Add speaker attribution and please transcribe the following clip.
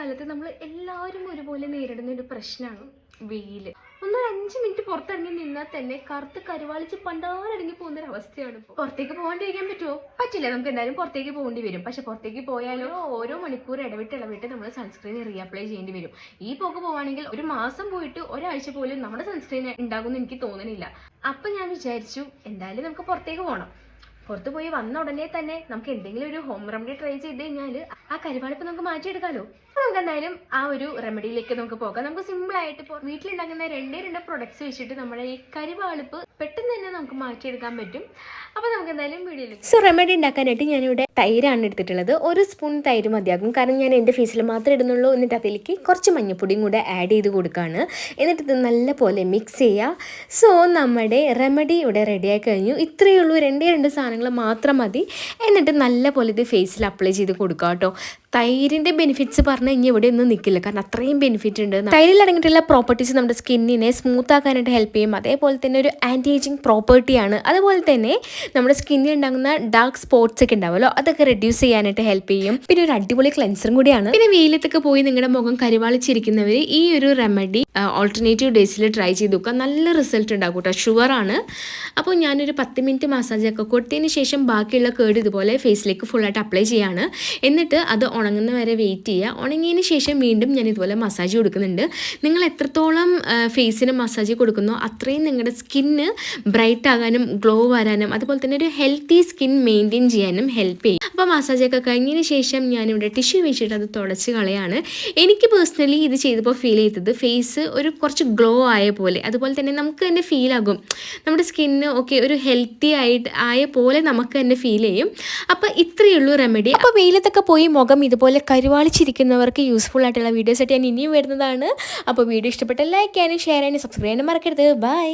Speaker 1: കാലത്ത് നമ്മൾ എല്ലാവരും ഒരുപോലെ നേരിടുന്ന ഒരു പ്രശ്നമാണ് വെയിൽ. ഒന്ന് 5 മിനിറ്റ് പുറത്തിറങ്ങി നിന്നാൽ തന്നെ കറുത്ത് കരുവാളിച്ച് പണ്ടാരടങ്ങി പോകുന്ന ഒരു അവസ്ഥയാണ്. പുറത്തേക്ക് പോകാണ്ടിരിക്കാൻ പറ്റുമോ? പറ്റില്ല. നമുക്ക് എന്തായാലും പുറത്തേക്ക് പോകേണ്ടി വരും. പക്ഷെ പുറത്തേക്ക് പോയാലോ ഓരോ മണിക്കൂർ ഇടവിട്ട് നമ്മൾ സൺസ്ക്രീൻ റീഅപ്ലൈ ചെയ്യേണ്ടി വരും. ഈ പോവാണെങ്കിൽ ഒരു മാസം പോയിട്ട് ഒരാഴ്ച പോലും നമ്മുടെ സൺസ്ക്രീൻ ഉണ്ടാകുമെന്ന് എനിക്ക് തോന്നുന്നില്ല. അപ്പൊ ഞാൻ വിചാരിച്ചു എന്തായാലും നമുക്ക് പുറത്തേക്ക് പോകണം. പുറത്ത് പോയി വന്ന ഉടനെ തന്നെ നമുക്ക് എന്തെങ്കിലും ഒരു ഹോം റെമഡി ട്രൈ ചെയ്ത് കഴിഞ്ഞാൽ ആ കരിവാളിപ്പ് നമുക്ക് മാറ്റിയെടുക്കാമല്ലോ. നമുക്ക് എന്തായാലും ആ ഒരു റെമഡിയിലേക്ക് നമുക്ക് പോകാം. നമുക്ക് സിമ്പിൾ ആയിട്ട് ഇപ്പോൾ വീട്ടിലുണ്ടാക്കുന്ന രണ്ട് പ്രൊഡക്ട്സ് വെച്ചിട്ട് നമ്മുടെ ഈ കരിവാളിപ്പ് പെട്ടെന്ന് തന്നെ നമുക്ക് മാറ്റിയെടുക്കാൻ പറ്റും. അപ്പോൾ നമുക്ക് എന്തായാലും വീഡിയോയിലേക്ക്.
Speaker 2: സോ റെമഡി ഉണ്ടാക്കാനായിട്ട് ഞാനിവിടെ തൈരാണ് എടുത്തിട്ടുള്ളത്. 1 സ്പൂൺ തൈര് മതിയാകും. കാരണം ഞാൻ എൻ്റെ ഫേസിൽ മാത്രമേ ഇടുന്നുള്ളൂ. എന്നിട്ട് അതിലേക്ക് കുറച്ച് മഞ്ഞപ്പൊടിയും കൂടെ ആഡ് ചെയ്ത് കൊടുക്കുകയാണ്. എന്നിട്ട് ഇത് നല്ല പോലെ മിക്സ് ചെയ്യുക. സോ നമ്മുടെ റെമഡി ഇവിടെ റെഡിയായി കഴിഞ്ഞു. ഇത്രയേ ഉള്ളൂ. രണ്ട് സാധനങ്ങൾ മാത്രം മതി. എന്നിട്ട് നല്ല പോലെ ഇത് ഫേസിൽ അപ്ലൈ ചെയ്ത് കൊടുക്കുക കേട്ടോ. തൈരിൻ്റെ ബെനിഫിറ്റ്സ് പറഞ്ഞു കഴിഞ്ഞാൽ ഇവിടെ ഒന്നും നിൽക്കില്ല. കാരണം അത്രയും ബെനിഫിറ്റ് ഉണ്ട്. തൈരിൽ അടങ്ങിയിട്ടുള്ള പ്രോപ്പർട്ടീസ് നമ്മുടെ സ്കിന്നിനെ സ്മൂത്ത് ആക്കാനായിട്ട് ഹെൽപ്പ് ചെയ്യും. അതേപോലെ തന്നെ ഒരു ആൻറ്റി ഏജിങ് പ്രോപ്പർട്ടിയാണ്. അതുപോലെ തന്നെ നമ്മുടെ സ്കിന്നിൽ ഉണ്ടാകുന്ന ഡാർക്ക് സ്പോട്ട്സ് ഒക്കെ ഉണ്ടാവുമല്ലോ, അതൊക്കെ റെഡ്യൂസ് ചെയ്യാനായിട്ട് ഹെൽപ്പ് ചെയ്യും. പിന്നെ ഒരു അടിപൊളി ക്ലെൻസറും കൂടിയാണ്. പിന്നെ വെയിലത്തൊക്കെ പോയി നിങ്ങളുടെ മുഖം കരിവാളിച്ചിരിക്കുന്നവർ ഈ ഒരു റെമഡി ഓൾട്ടർനേറ്റീവ് ഡേയ്സിൽ ട്രൈ ചെയ്ത് നോക്കുക. നല്ല റിസൾട്ട് ഉണ്ടാകും കേട്ടോ, ഷുവറാണ്. അപ്പോൾ ഞാനൊരു 10 മിനിറ്റ് മസാജൊക്കെ കൊടുത്തതിന് ശേഷം ബാക്കിയുള്ള കേട് ഇതുപോലെ ഫേസിലേക്ക് ഫുള്ളായിട്ട് അപ്ലൈ ചെയ്യാണ്. എന്നിട്ട് അത് ഉണങ്ങുന്ന വരെ വെയിറ്റ് ചെയ്യുക. ഉണങ്ങിയതിന് ശേഷം വീണ്ടും ഞാൻ ഇതുപോലെ മസാജ് കൊടുക്കുന്നുണ്ട്. നിങ്ങൾ എത്രത്തോളം ഫേസിന് മസാജ് കൊടുക്കുന്നോ അത്രയും നിങ്ങളുടെ സ്കിന്ന് ബ്രൈറ്റ് ആകാനും ഗ്ലോ വരാനും അതുപോലെ തന്നെ ഒരു ഹെൽത്തി സ്കിൻ മെയിൻറ്റെയിൻ ചെയ്യാനും ഹെൽപ്പ് ചെയ്യും. അപ്പോൾ മസാജൊക്കെ കഴിഞ്ഞതിന് ശേഷം ഞാനിവിടെ ടിഷ്യൂ വെച്ചിട്ട് അത് തുടച്ച് കളയാണ്. എനിക്ക് പേഴ്സണലി ഇത് ചെയ്തപ്പോൾ ഫീൽ ചെയ്തത് ഫേസ് ഒരു കുറച്ച് ഗ്ലോ ആയ പോലെ, അതുപോലെ തന്നെ നമുക്ക് തന്നെ ഫീൽ ആകും നമ്മുടെ സ്കിന്ന് ഓക്കെ ഒരു ഹെൽത്തി ആയ പോലെ നമുക്ക് തന്നെ ഫീൽ ചെയ്യും. അപ്പോൾ ഇത്രയേ ഉള്ളൂ റെമഡി. അപ്പോൾ വെയിലത്തൊക്കെ പോയി മുഖം ഇതുപോലെ കരുവാളിച്ചിരിക്കുന്നവർക്ക് യൂസ്ഫുൾ ആയിട്ടുള്ള വീഡിയോസ് ആയിട്ട് ഞാൻ ഇനിയും വരുന്നതാണ്. അപ്പോൾ വീഡിയോ ഇഷ്ടപ്പെട്ട ലൈക്ക് ചെയ്യാനും ഷെയർ ചെയ്യാനും സബ്സ്ക്രൈബ് ചെയ്യാനും മറക്കരുത്. ബൈ.